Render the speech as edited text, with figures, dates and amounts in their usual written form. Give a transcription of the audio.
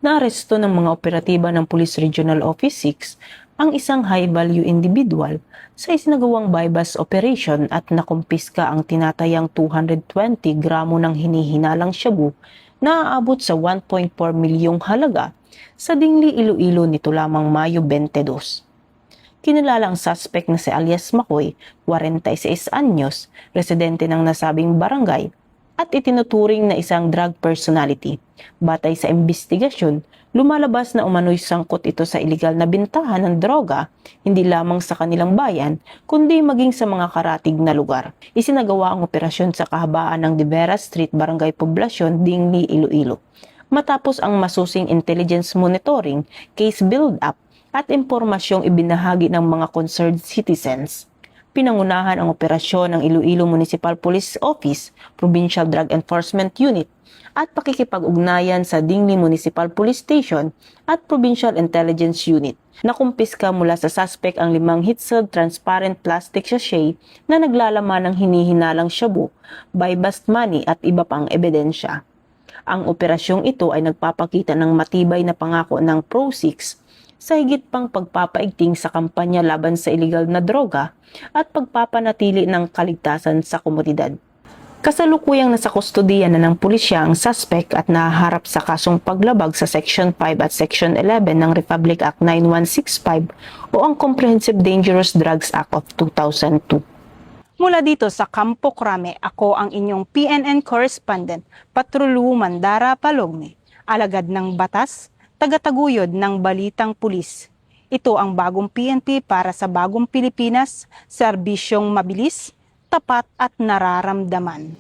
Naaresto ng mga operatiba ng Police Regional Office 6 ang isang high-value individual sa isinagawang buy-bust operation at nakumpiska ang tinatayang 220 gramo ng hinihinalang shabu na aabot sa 1.4 milyong halaga sa Dingli, Iloilo nito lamang Mayo 22. Kinilala ang suspect na si alias Makoy, 46 anyos, residente ng nasabing barangay, at itinuturing na isang drug personality. Batay sa investigasyon, lumalabas na umano'y sangkot ito sa iligal na bintahan ng droga, hindi lamang sa kanilang bayan, kundi maging sa mga karatig na lugar. Isinagawa ang operasyon sa kahabaan ng De Vera Street, Barangay Poblacion, Dingli, Iloilo. Matapos ang masusing intelligence monitoring, case build-up, at impormasyong ibinahagi ng mga concerned citizens, pinangunahan ang operasyon ng Iloilo Municipal Police Office, Provincial Drug Enforcement Unit, at pakikipag-ugnayan sa Dingli Municipal Police Station at Provincial Intelligence Unit. Nakumpiska mula sa suspect ang 5 heat-sealed transparent plastic sachet na naglalaman ng hinihinalang shabu, buy-bust money at iba pang ebidensya. Ang operasyong ito ay nagpapakita ng matibay na pangako ng Pro-6 sa higit pang pagpapaigting sa kampanya laban sa iligal na droga at pagpapanatili ng kaligtasan sa komunidad. Kasalukuyang nasa kustodiya na ng pulisya ang suspect at nahaharap sa kasong paglabag sa Section 5 at Section 11 ng Republic Act 9165 o ang Comprehensive Dangerous Drugs Act of 2002. Mula dito sa Campo Crame, ako ang inyong PNN correspondent, Patrolu Mandara Palogme, alagad ng batas, tagataguyod ng balitang pulis. Ito ang bagong PNP para sa bagong Pilipinas, serbisyong mabilis, tapat at nararamdaman.